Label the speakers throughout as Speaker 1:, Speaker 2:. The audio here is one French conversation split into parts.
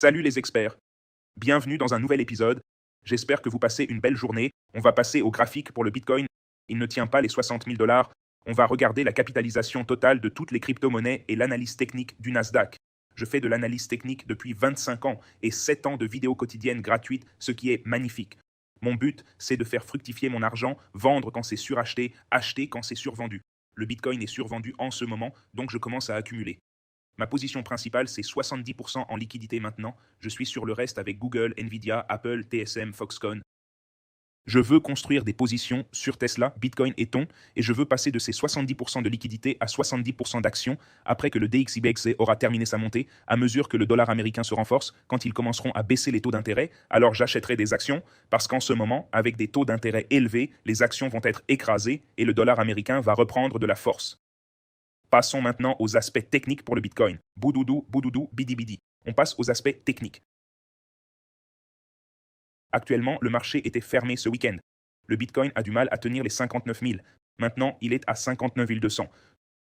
Speaker 1: Salut les experts, bienvenue dans un nouvel épisode. J'espère que vous passez une belle journée. On va passer au graphique pour le Bitcoin. Il ne tient pas les 60 000 dollars. On va regarder la capitalisation totale de toutes les crypto-monnaies et l'analyse technique du Nasdaq. Je fais de l'analyse technique depuis 25 ans et 7 ans de vidéos quotidiennes gratuites, ce qui est magnifique. Mon but, c'est de faire fructifier mon argent, vendre quand c'est suracheté, acheter quand c'est survendu. Le Bitcoin est survendu en ce moment, donc je commence à accumuler. Ma position principale, c'est 70% en liquidité maintenant. Je suis sur le reste avec Google, Nvidia, Apple, TSM, Foxconn. Je veux construire des positions sur Tesla, Bitcoin et Ton, et je veux passer de ces 70% de liquidité à 70% d'actions après que le DXYXZ aura terminé sa montée, à mesure que le dollar américain se renforce, quand ils commenceront à baisser les taux d'intérêt, alors j'achèterai des actions, parce qu'en ce moment, avec des taux d'intérêt élevés, les actions vont être écrasées et le dollar américain va reprendre de la force. Passons maintenant aux aspects techniques pour le Bitcoin. Boudoudou, boudoudou, bidi bidi. On passe aux aspects techniques. Actuellement, le marché était fermé ce week-end. Le Bitcoin a du mal à tenir les 59 000. Maintenant, il est à 59 200.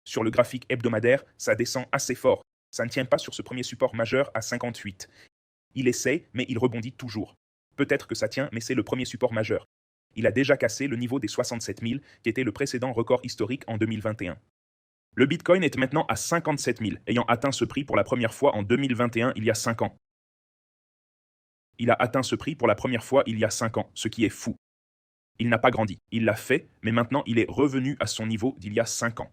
Speaker 1: Sur le graphique hebdomadaire, ça descend assez fort. Ça ne tient pas sur ce premier support majeur à 58. Il essaie, mais il rebondit toujours. Peut-être que ça tient, mais c'est le premier support majeur. Il a déjà cassé le niveau des 67 000, qui était le précédent record historique en 2021. Le Bitcoin est maintenant à 57 000, ayant atteint ce prix pour la première fois en 2021 il y a 5 ans. Il a atteint ce prix pour la première fois il y a 5 ans, ce qui est fou. Il n'a pas grandi, il l'a fait, mais maintenant il est revenu à son niveau d'il y a 5 ans.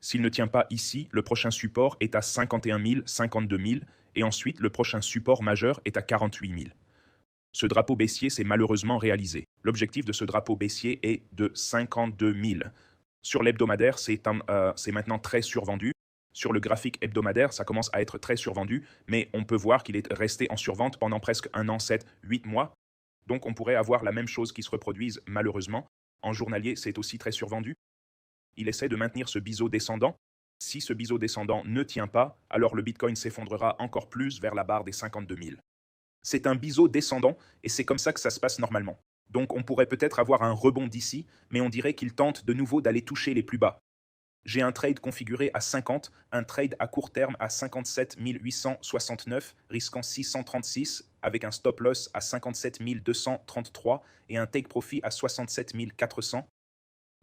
Speaker 1: S'il ne tient pas ici, le prochain support est à 51 000, 52 000, et ensuite le prochain support majeur est à 48 000. Ce drapeau baissier s'est malheureusement réalisé. L'objectif de ce drapeau baissier est de 52 000. Sur l'hebdomadaire, c'est maintenant très survendu. Sur le graphique hebdomadaire, ça commence à être très survendu, mais on peut voir qu'il est resté en survente pendant presque 1 an, 7, 8 mois. Donc on pourrait avoir la même chose qui se reproduise malheureusement. En journalier, c'est aussi très survendu. Il essaie de maintenir ce biseau descendant. Si ce biseau descendant ne tient pas, alors le Bitcoin s'effondrera encore plus vers la barre des 52 000. C'est un biseau descendant et c'est comme ça que ça se passe normalement. Donc on pourrait peut-être avoir un rebond d'ici, mais on dirait qu'il tente de nouveau d'aller toucher les plus bas. J'ai un trade configuré à 50, un trade à court terme à 57 869, risquant 636, avec un stop loss à 57 233 et un take profit à 67 400.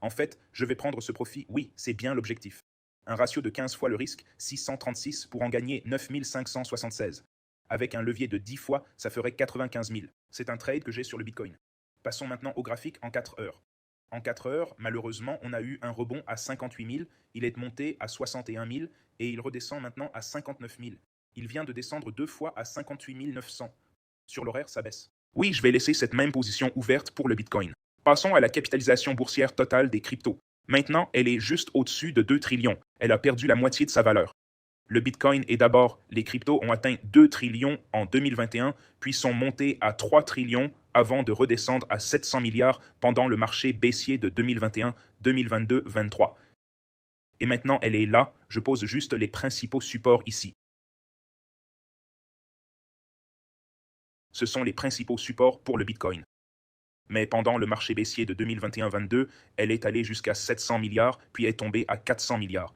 Speaker 1: En fait, je vais prendre ce profit, oui, c'est bien l'objectif. Un ratio de 15 fois le risque, 636 pour en gagner 9 576. Avec un levier de 10 fois, ça ferait 95 000. C'est un trade que j'ai sur le Bitcoin. Passons maintenant au graphique en 4 heures. En 4 heures, malheureusement, on a eu un rebond à 58 000, il est monté à 61 000 et il redescend maintenant à 59 000. Il vient de descendre 2 fois à 58 900. Sur l'horaire, ça baisse. Oui, je vais laisser cette même position ouverte pour le Bitcoin. Passons à la capitalisation boursière totale des cryptos. Maintenant, elle est juste au-dessus de 2 trillions. Elle a perdu la moitié de sa valeur. Le Bitcoin et d'abord, les cryptos ont atteint 2 trillions en 2021, puis sont montés à 3 trillions avant de redescendre à 700 milliards pendant le marché baissier de 2021, 2022, 2023. Et maintenant, elle est là, je pose juste les principaux supports ici. Ce sont les principaux supports pour le Bitcoin. Mais pendant le marché baissier de 2021-22, elle est allée jusqu'à 700 milliards, puis est tombée à 400 milliards.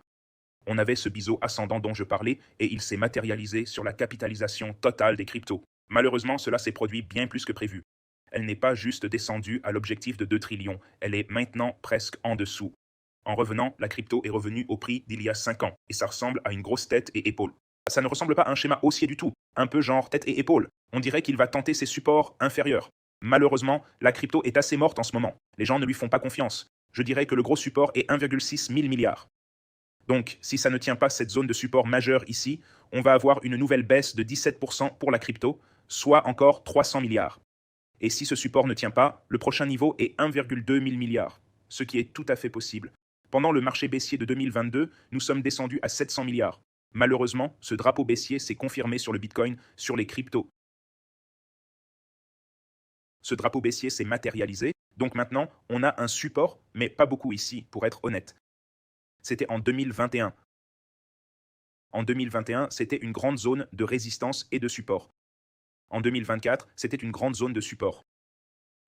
Speaker 1: On avait ce biseau ascendant dont je parlais et il s'est matérialisé sur la capitalisation totale des cryptos. Malheureusement, cela s'est produit bien plus que prévu. Elle n'est pas juste descendue à l'objectif de 2 trillions, elle est maintenant presque en dessous. En revenant, la crypto est revenue au prix d'il y a 5 ans et ça ressemble à une grosse tête et épaule. Ça ne ressemble pas à un schéma haussier du tout, un peu genre tête et épaule. On dirait qu'il va tenter ses supports inférieurs. Malheureusement, la crypto est assez morte en ce moment. Les gens ne lui font pas confiance. Je dirais que le gros support est 1,6 000 milliards. Donc, si ça ne tient pas cette zone de support majeure ici, on va avoir une nouvelle baisse de 17% pour la crypto, soit encore 300 milliards. Et si ce support ne tient pas, le prochain niveau est 1,2 000 milliards, ce qui est tout à fait possible. Pendant le marché baissier de 2022, nous sommes descendus à 700 milliards. Malheureusement, ce drapeau baissier s'est confirmé sur le Bitcoin, sur les cryptos. Ce drapeau baissier s'est matérialisé, donc maintenant, on a un support, mais pas beaucoup ici, pour être honnête. C'était en 2021. En 2021, c'était une grande zone de résistance et de support. En 2024, c'était une grande zone de support.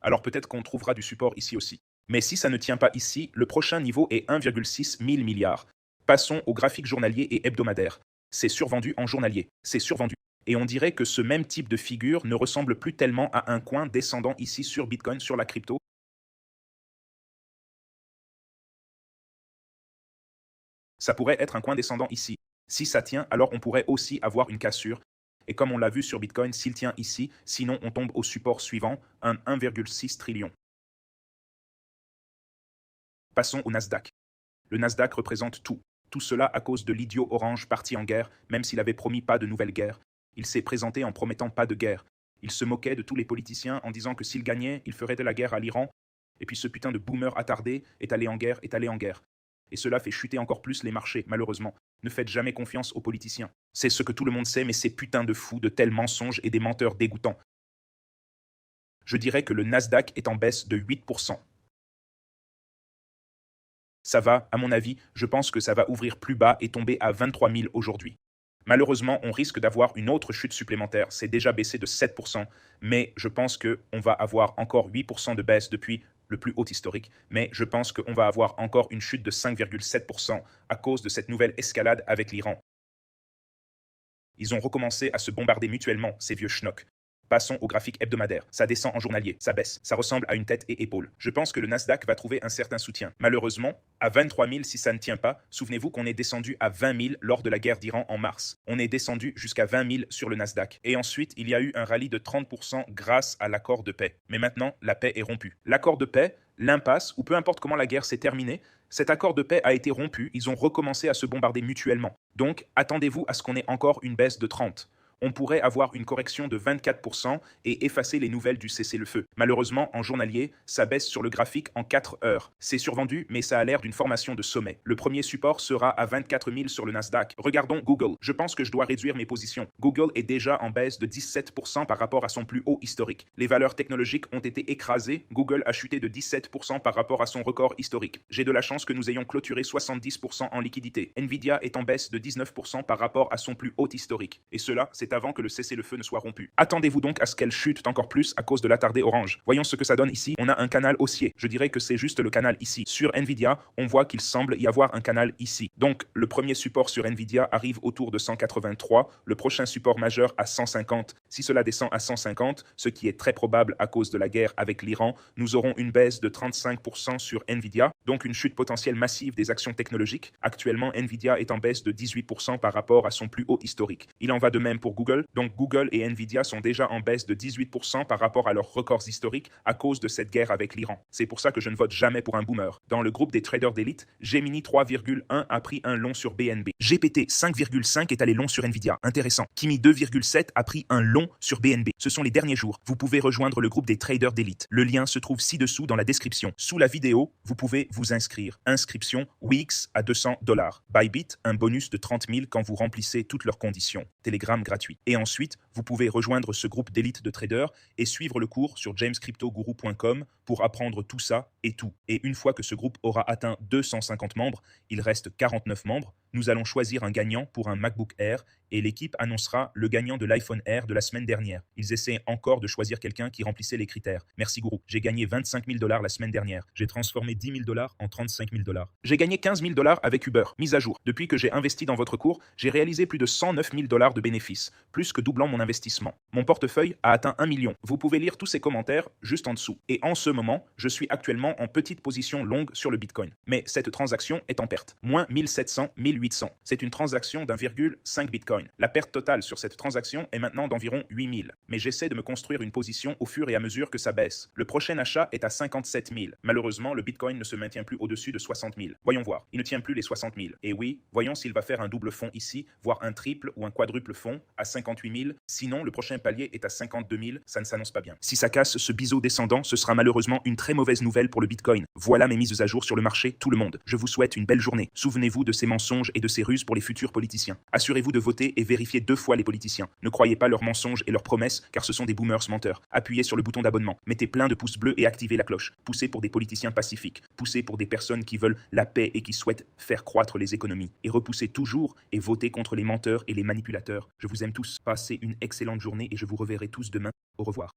Speaker 1: Alors peut-être qu'on trouvera du support ici aussi. Mais si ça ne tient pas ici, le prochain niveau est 1,6 000 milliards. Passons au graphique journalier et hebdomadaire. C'est survendu en journalier. C'est survendu. Et on dirait que ce même type de figure ne ressemble plus tellement à un coin descendant ici sur Bitcoin, sur la crypto. Ça pourrait être un coin descendant ici. Si ça tient, alors on pourrait aussi avoir une cassure. Et comme on l'a vu sur Bitcoin, s'il tient ici, sinon on tombe au support suivant, un 1,6 trillion. Passons au Nasdaq. Le Nasdaq représente tout. Tout cela à cause de l'idiot orange parti en guerre, même s'il avait promis pas de nouvelle guerre. Il s'est présenté en promettant pas de guerre. Il se moquait de tous les politiciens en disant que s'il gagnait, il ferait de la guerre à l'Iran. Et puis ce putain de boomer attardé est allé en guerre, est allé en guerre. Et cela fait chuter encore plus les marchés, malheureusement. Ne faites jamais confiance aux politiciens. C'est ce que tout le monde sait, mais ces putains de fous, de tels mensonges et des menteurs dégoûtants. Je dirais que le Nasdaq est en baisse de 8%. Ça va, à mon avis, je pense que ça va ouvrir plus bas et tomber à 23 000 aujourd'hui. Malheureusement, on risque d'avoir une autre chute supplémentaire. C'est déjà baissé de 7%, mais je pense qu'on va avoir encore 8% de baisse depuis le plus haut historique. Mais je pense qu'on va avoir encore une chute de 5,7% à cause de cette nouvelle escalade avec l'Iran. Ils ont recommencé à se bombarder mutuellement, ces vieux schnocks. Passons au graphique hebdomadaire. Ça descend en journalier, ça baisse, ça ressemble à une tête et épaules. Je pense que le Nasdaq va trouver un certain soutien. Malheureusement, à 23 000 si ça ne tient pas, souvenez-vous qu'on est descendu à 20 000 lors de la guerre d'Iran en mars. On est descendu jusqu'à 20 000 sur le Nasdaq. Et ensuite, il y a eu un rallye de 30% grâce à l'accord de paix. Mais maintenant, la paix est rompue. L'accord de paix, l'impasse, ou peu importe comment la guerre s'est terminée, cet accord de paix a été rompu, ils ont recommencé à se bombarder mutuellement. Donc, attendez-vous à ce qu'on ait encore une baisse de 30. On pourrait avoir une correction de 24% et effacer les nouvelles du cessez-le-feu. Malheureusement, en journalier, ça baisse sur le graphique en 4 heures. C'est survendu, mais ça a l'air d'une formation de sommet. Le premier support sera à 24 000 sur le Nasdaq. Regardons Google. Je pense que je dois réduire mes positions. Google est déjà en baisse de 17% par rapport à son plus haut historique. Les valeurs technologiques ont été écrasées. Google a chuté de 17% par rapport à son record historique. J'ai de la chance que nous ayons clôturé 70% en liquidité. Nvidia est en baisse de 19% par rapport à son plus haut historique. Et cela, c'est avant que le cessez-le-feu ne soit rompu. Attendez-vous donc à ce qu'elle chute encore plus à cause de l'attardé orange. Voyons ce que ça donne ici. On a un canal haussier. Je dirais que c'est juste le canal ici. Sur Nvidia, on voit qu'il semble y avoir un canal ici. Donc, le premier support sur Nvidia arrive autour de 183, le prochain support majeur à 150. Si cela descend à 150, ce qui est très probable à cause de la guerre avec l'Iran, nous aurons une baisse de 35% sur Nvidia, donc une chute potentielle massive des actions technologiques. Actuellement, Nvidia est en baisse de 18% par rapport à son plus haut historique. Il en va de même pour Google. Donc Google et Nvidia sont déjà en baisse de 18% par rapport à leurs records historiques à cause de cette guerre avec l'Iran. C'est pour ça que je ne vote jamais pour un boomer. Dans le groupe des traders d'élite, Gemini 3,1 a pris un long sur BNB. GPT 5,5 est allé long sur Nvidia. Intéressant. Kimi 2,7 a pris un long sur BNB. Ce sont les derniers jours. Vous pouvez rejoindre le groupe des traders d'élite. Le lien se trouve ci-dessous dans la description. Sous la vidéo, vous pouvez vous inscrire. Inscription Wix à $200. Bybit, un bonus de 30 000 quand vous remplissez toutes leurs conditions. Telegram gratuit. Et ensuite, vous pouvez rejoindre ce groupe d'élite de traders et suivre le cours sur jamescryptoguru.com pour apprendre tout ça et tout. Et une fois que ce groupe aura atteint 250 membres, il reste 49 membres, nous allons choisir un gagnant pour un MacBook Air et l'équipe annoncera le gagnant de l'iPhone Air de la semaine dernière. Ils essaient encore de choisir quelqu'un qui remplissait les critères. Merci Gourou. J'ai gagné 25 000 $ la semaine dernière. J'ai transformé 10 000 $ en 35 000 $. J'ai gagné 15 000 $ avec Uber. Mise à jour. Depuis que j'ai investi dans votre cours, j'ai réalisé plus de 109 000 $ de bénéfices, plus que doublant mon investissement. Mon portefeuille a atteint 1 million. Vous pouvez lire tous ces commentaires juste en dessous. Et en ce moment, je suis actuellement en petite position longue sur le Bitcoin. Mais cette transaction est en perte. Moins 1700, 1800. C'est une transaction d'1,5 Bitcoin. La perte totale sur cette transaction est maintenant d'environ 8000. Mais j'essaie de me construire une position au fur et à mesure que ça baisse. Le prochain achat est à 57 000. Malheureusement, le Bitcoin ne se maintient plus au-dessus de 60 000. Voyons voir. Il ne tient plus les 60 000. Et oui, voyons s'il va faire un double fond ici, voire un triple ou un quadruple fond à 58 000. Sinon, le prochain palier est à 52 000. Ça ne s'annonce pas bien. Si ça casse ce biseau descendant, ce sera malheureusement une très mauvaise nouvelle pour le Bitcoin. Voilà mes mises à jour sur le marché, tout le monde. Je vous souhaite une belle journée. Souvenez-vous de ces mensonges et de ces ruses pour les futurs politiciens. Assurez-vous de voter et vérifiez 2 fois les politiciens. Ne croyez pas leurs mensonges et leurs promesses, car ce sont des boomers menteurs. Appuyez sur le bouton d'abonnement, mettez plein de pouces bleus et activez la cloche. Poussez pour des politiciens pacifiques. Poussez pour des personnes qui veulent la paix et qui souhaitent faire croître les économies. Et repoussez toujours et votez contre les menteurs et les manipulateurs. Je vous aime tous. Passez une excellente journée et je vous reverrai tous demain. Au revoir.